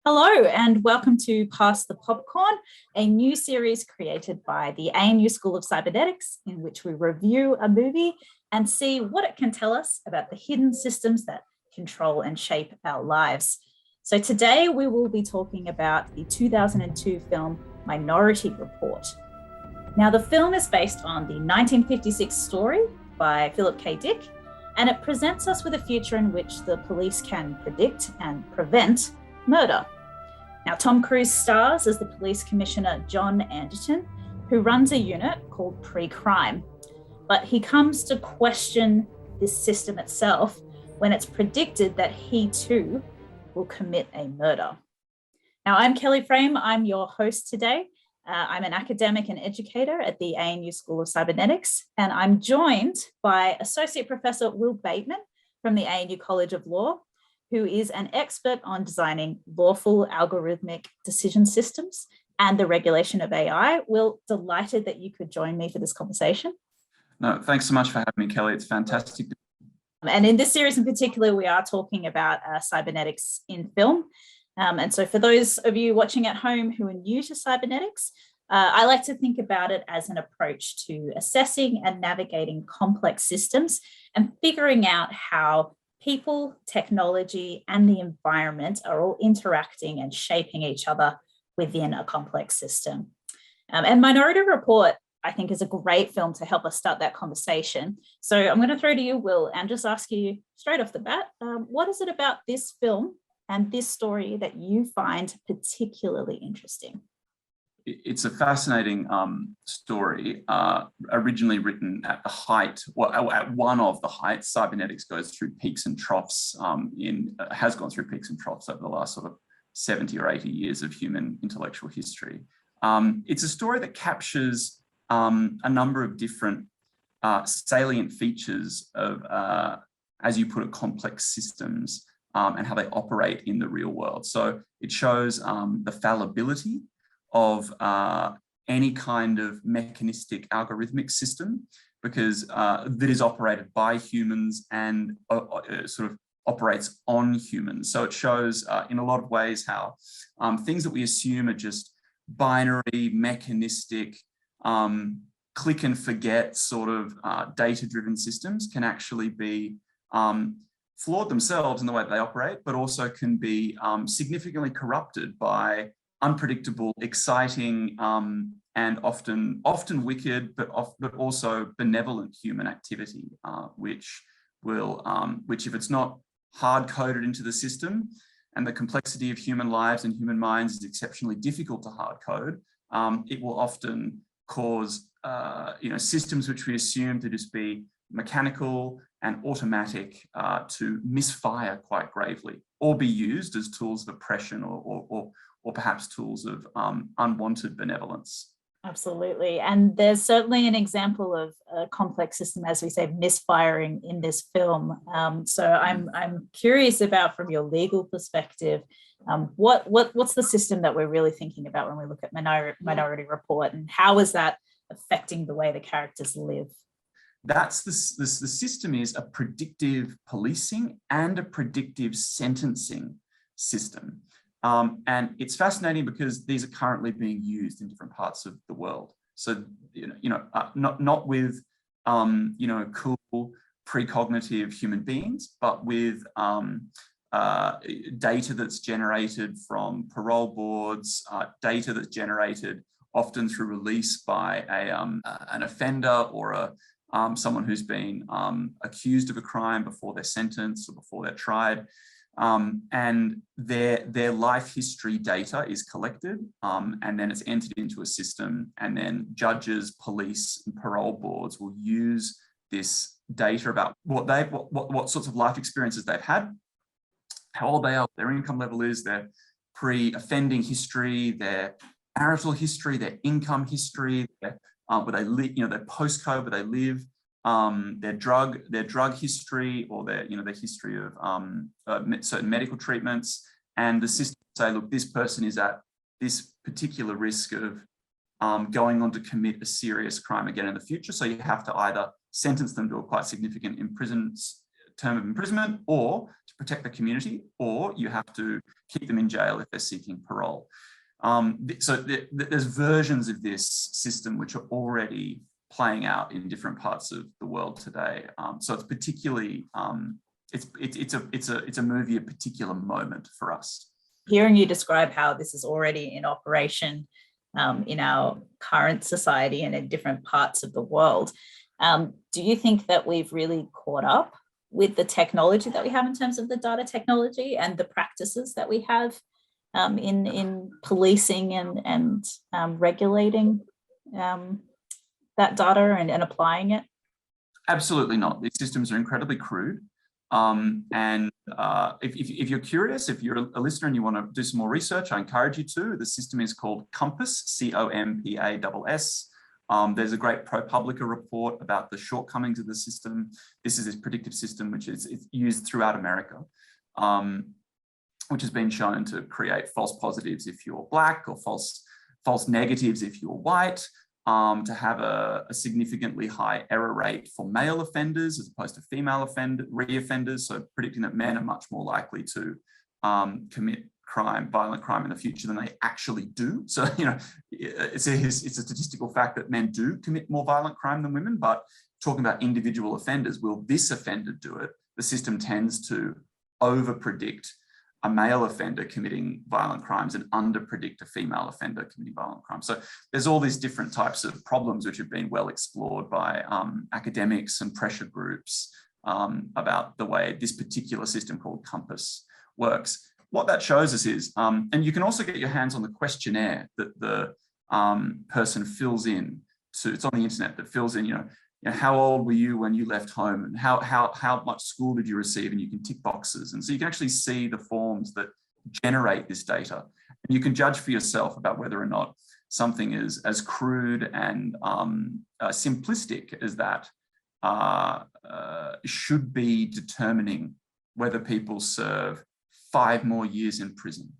Hello and welcome to Pass the Popcorn, a new series created by the ANU School of Cybernetics in which we review a movie and see what it can tell us about the hidden systems that control and shape our lives. So today we will be talking about the 2002 film Minority Report. Now the film is based on the 1956 story by Philip K. Dick, and it presents us with a future in which the police can predict and prevent murder. Now, Tom Cruise stars as the police commissioner, John Anderton, who runs a unit called Pre-Crime. But he comes to question this system itself when it's predicted that he too will commit a murder. Now, I'm Kelly Frame. I'm your host today. I'm an academic and educator at the ANU School of Cybernetics, and I'm joined by Associate Professor Will Bateman from the ANU College of Law, who is an expert on designing lawful algorithmic decision systems and the regulation of AI. Will, delighted that you could join me for this conversation. No, thanks so much for having me, Kelly. It's fantastic. And in this series in particular, we are talking about cybernetics in film. And so for those of you watching at home who are new to cybernetics, I like to think about it as an approach to assessing and navigating complex systems and figuring out how people, technology, and the environment are all interacting and shaping each other within a complex system. And Minority Report, I think, is a great film to help us start that conversation. So I'm going to throw to you, Will, and just ask you straight off the bat, what is it about this film and this story that you find particularly interesting? It's a fascinating story, originally written at the height, at one of the heights. Cybernetics goes through peaks and troughs, has gone through peaks and troughs over the last sort of 70 or 80 years of human intellectual history. It's a story that captures a number of different salient features of, as you put it, complex systems and how they operate in the real world. So it shows the fallibility of any kind of mechanistic algorithmic system, because that is operated by humans and sort of operates on humans. So it shows in a lot of ways how things that we assume are just binary, mechanistic, click and forget sort of data-driven systems can actually be flawed themselves in the way that they operate, but also can be significantly corrupted by unpredictable, exciting, and often wicked, but also benevolent human activity, which if it's not hard coded into the system, and the complexity of human lives and human minds is exceptionally difficult to hard code, it will often cause systems which we assume to just be mechanical and automatic to misfire quite gravely, or be used as tools of oppression or perhaps tools of unwanted benevolence. Absolutely. And there's certainly an example of a complex system, as we say, misfiring in this film. So I'm curious about, from your legal perspective, what's the system that we're really thinking about when we look at Minority Report, and how is that affecting the way the characters live? That's the system is a predictive policing and a predictive sentencing system. And it's fascinating because these are currently being used in different parts of the world. So, not with, cool precognitive human beings, but with data that's generated from parole boards, data that's generated often through release by an offender or someone who's been accused of a crime before they're sentenced or before they're tried. And their life history data is collected, and then it's entered into a system, and then judges, police, and parole boards will use this data about what sorts of life experiences they've had, how old they are, what their income level is, their pre-offending history, their marital history, their income history, where they live, their postcode where they live, their drug history, or their history of certain medical treatments, and the system say, look, this person is at this particular risk of going on to commit a serious crime again in the future. So you have to either sentence them to a quite significant term of imprisonment, or to protect the community, or you have to keep them in jail if they're seeking parole. So there's versions of this system which are already playing out in different parts of the world today. So it's particularly, it's a movie, a particular moment for us. Hearing you describe how this is already in operation in our current society and in different parts of the world, do you think that we've really caught up with the technology that we have in terms of the data technology and the practices that we have in policing and regulating that data and applying it? Absolutely not. These systems are incredibly crude. If you're curious, if you're a listener and you want to do some more research, I encourage you to. The system is called COMPAS, COMPASS. There's a great ProPublica report about the shortcomings of the system. This is this predictive system which is used throughout America, which has been shown to create false positives if you're black, or false negatives if you're white, to have a significantly high error rate for male offenders as opposed to female re-offenders, so predicting that men are much more likely to commit violent crime in the future than they actually do. So, you know, it's a statistical fact that men do commit more violent crime than women, but talking about individual offenders, will this offender do it? The system tends to over-predict a male offender committing violent crimes and under-predict a female offender committing violent crimes. So there's all these different types of problems which have been well explored by academics and pressure groups about the way this particular system called COMPAS works. What that shows us is, and you can also get your hands on the questionnaire that the person fills in. So it's on the internet, that fills in, you know, how old were you when you left home, and how much school did you receive, and you can tick boxes. And so you can actually see the forms that generate this data. And you can judge for yourself about whether or not something is as crude and simplistic as that should be determining whether people serve 5 more years in prison,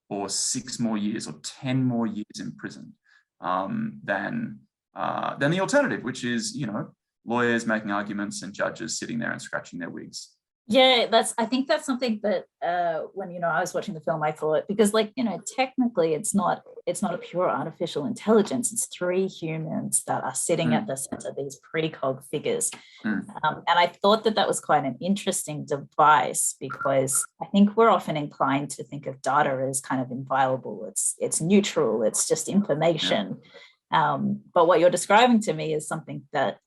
or 6 more years, or 10 more years in prison than the alternative, which is, you know, lawyers making arguments and judges sitting there and scratching their wigs. Yeah, I think that's something that when, you know, I was watching the film, I thought, because, like, you know, technically it's not a pure artificial intelligence. It's 3 humans that are sitting at the center, these precog figures. And I thought that was quite an interesting device, because I think we're often inclined to think of data as kind of inviolable. It's neutral. It's just information. But what you're describing to me is something that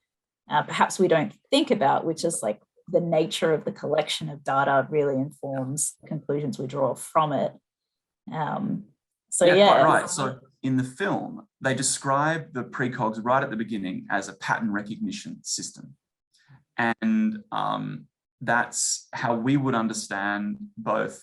perhaps we don't think about, which is like the nature of the collection of data really informs the conclusions we draw from it. Quite right. So in the film, they describe the precogs right at the beginning as a pattern recognition system. And that's how we would understand both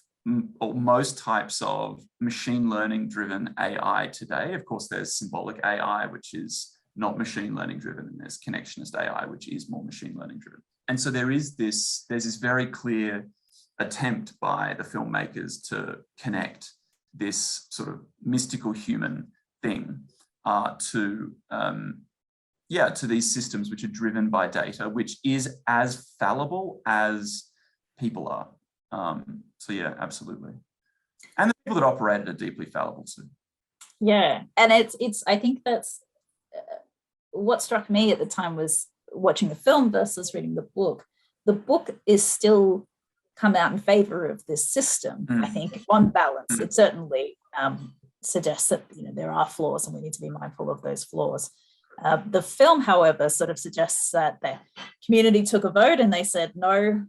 or most types of machine learning driven AI today. Of course, there's symbolic AI, which is not machine learning driven, and there's connectionist AI, which is more machine learning driven. And so there's this very clear attempt by the filmmakers to connect this sort of mystical human thing to these systems which are driven by data, which is as fallible as people are. So yeah, absolutely. And the people that operate it are deeply fallible too. Yeah, and it's I think that's what struck me at the time was watching the film versus reading the book. The book is still come out in favor of this system. I think on balance, it certainly suggests that, you know, there are flaws and we need to be mindful of those flaws. The film, however, sort of suggests that the community took a vote and they said, no,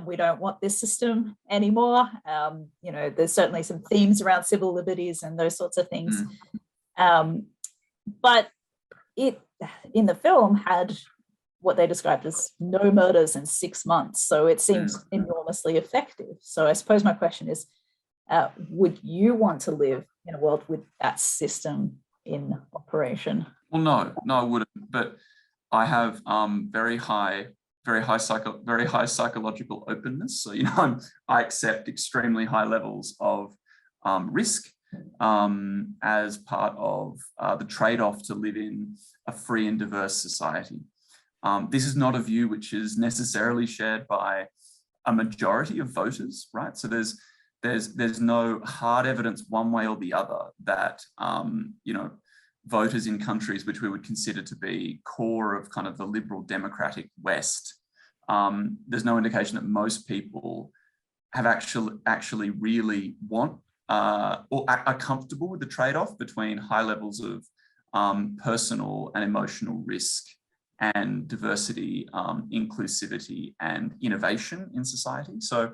we don't want this system anymore. You know, there's certainly some themes around civil liberties and those sorts of things. But it, in the film, had what they described as no murders in 6 months. So it seems enormously effective. So I suppose my question is, would you want to live in a world with that system in operation? Well, no, I wouldn't. But I have very high psychological openness. So, you know, I accept extremely high levels of risk as part of the trade-off to live in a free and diverse society. This is not a view which is necessarily shared by a majority of voters, right? So there's no hard evidence one way or the other that voters in countries which we would consider to be core of kind of the liberal democratic West, there's no indication that most people have actually really want or are comfortable with the trade-off between high levels of personal and emotional risk and diversity, inclusivity, and innovation in society. So,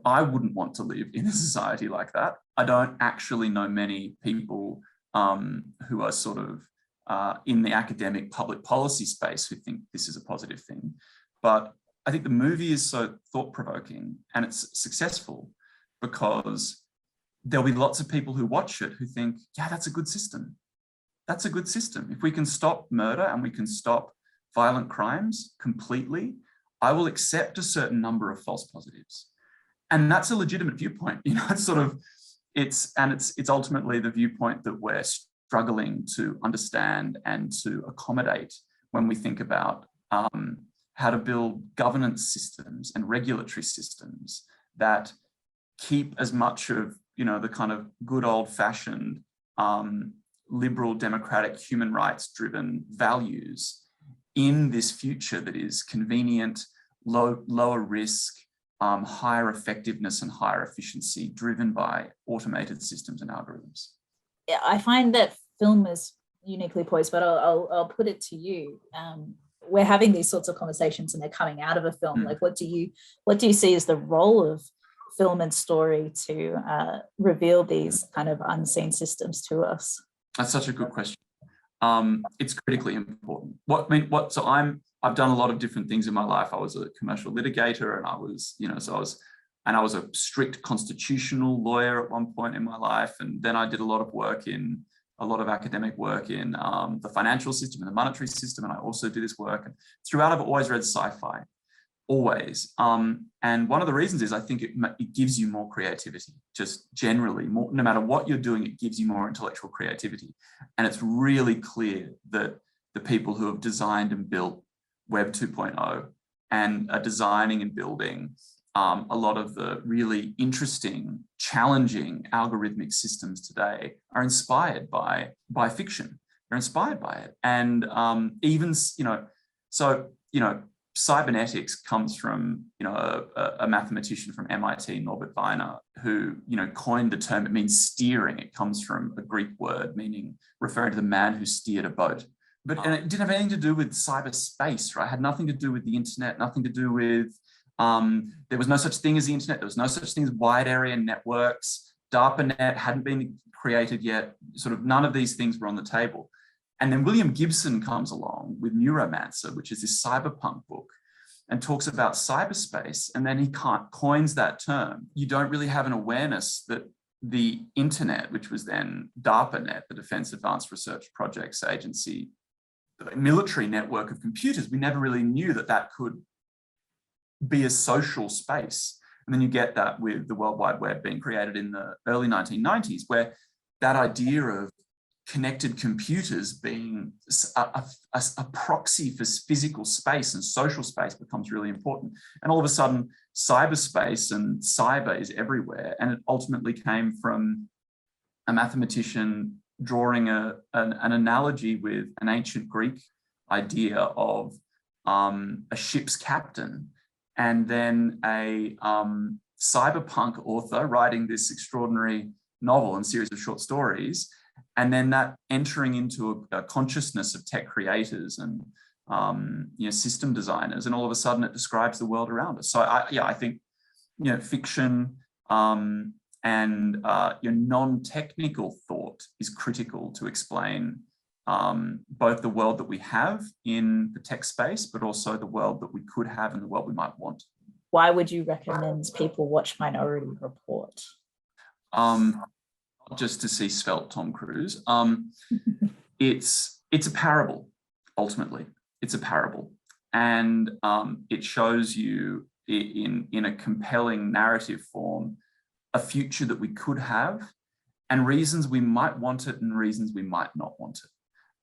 I wouldn't want to live in a society like that. I don't actually know many people who are sort of in the academic public policy space who think this is a positive thing. But I think the movie is so thought-provoking and it's successful because there'll be lots of people who watch it who think, yeah, that's a good system. That's a good system. If we can stop murder and we can stop violent crimes completely, I will accept a certain number of false positives. And that's a legitimate viewpoint. It's ultimately the viewpoint that we're struggling to understand and to accommodate when we think about how to build governance systems and regulatory systems that keep as much of the kind of good old-fashioned liberal, democratic, human rights-driven values in this future that is convenient, lower risk, higher effectiveness and higher efficiency, driven by automated systems and algorithms. Yeah, I find that film is uniquely poised, but I'll put it to you. We're having these sorts of conversations and they're coming out of a film. Like, what do you see as the role of film and story to reveal these kind of unseen systems to us? That's such a good question. It's critically important. I've done a lot of different things in my life. I was a commercial litigator, and I was a strict constitutional lawyer at one point in my life, and then I did a lot of academic work in the financial system and the monetary system, and I also do this work. And throughout, I've always read sci-fi, always. And one of the reasons is I think it gives you more creativity, just generally. More, no matter what you're doing, it gives you more intellectual creativity. And it's really clear that the people who have designed and built Web 2.0 and are designing and building a lot of the really interesting, challenging algorithmic systems today are inspired by fiction. They're inspired by it. And cybernetics comes from a mathematician from MIT, Norbert Wiener, who coined the term. It means steering. It comes from a Greek word referring to the man who steered a boat. And it didn't have anything to do with cyberspace, right? It had nothing to do with the internet, nothing to do with, there was no such thing as the internet. There was no such thing as wide area networks. DARPANET hadn't been created yet. Sort of none of these things were on the table. And then William Gibson comes along with Neuromancer, which is this cyberpunk book, and talks about cyberspace. And then he coins that term. You don't really have an awareness that the internet, which was then DARPANET, the Defense Advanced Research Projects Agency, the military network of computers, we never really knew that could be a social space. And then you get that with the World Wide Web being created in the early 1990s, where that idea of connected computers being a proxy for physical space and social space becomes really important. And all of a sudden, cyberspace and cyber is everywhere. And it ultimately came from a mathematician drawing an analogy with an ancient Greek idea of a ship's captain, and then a cyberpunk author writing this extraordinary novel and series of short stories, and then that entering into a consciousness of tech creators and system designers, and all of a sudden it describes the world around us. So I think fiction and your non-technical thought is critical to explain both the world that we have in the tech space, but also the world that we could have and the world we might want. Why would you recommend people watch Minority Report? Just to see svelte Tom Cruise. It's a parable, ultimately. It's a parable. And it shows you in a compelling narrative form a future that we could have, and reasons we might want it and reasons we might not want it.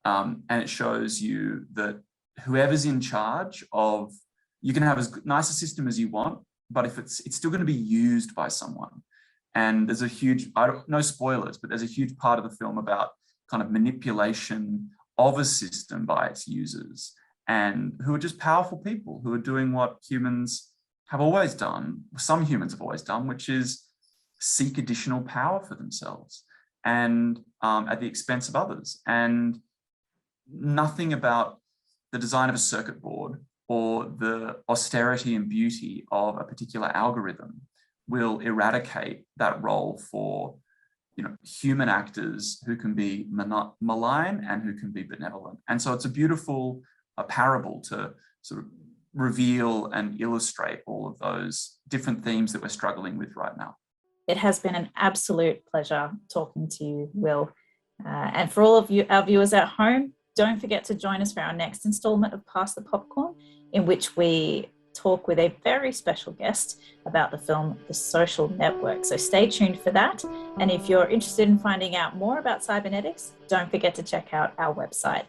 And it shows you that whoever's in charge of, you can have as nice a system as you want, but if it's still going to be used by someone. And there's a huge, no spoilers, but there's a huge part of the film about kind of manipulation of a system by its users, and who are just powerful people who are doing what humans have always done, some humans have always done, which is seek additional power for themselves and at the expense of others. And nothing about the design of a circuit board or the austerity and beauty of a particular algorithm will eradicate that role for, you know, human actors who can be malign and who can be benevolent. And so it's a beautiful parable to sort of reveal and illustrate all of those different themes that we're struggling with right now. It has been an absolute pleasure talking to you, Will. And for all of you, our viewers at home, don't forget to join us for our next installment of Pass the Popcorn, in which we talk with a very special guest about the film The Social Network. So stay tuned for that. And if you're interested in finding out more about cybernetics, don't forget to check out our website.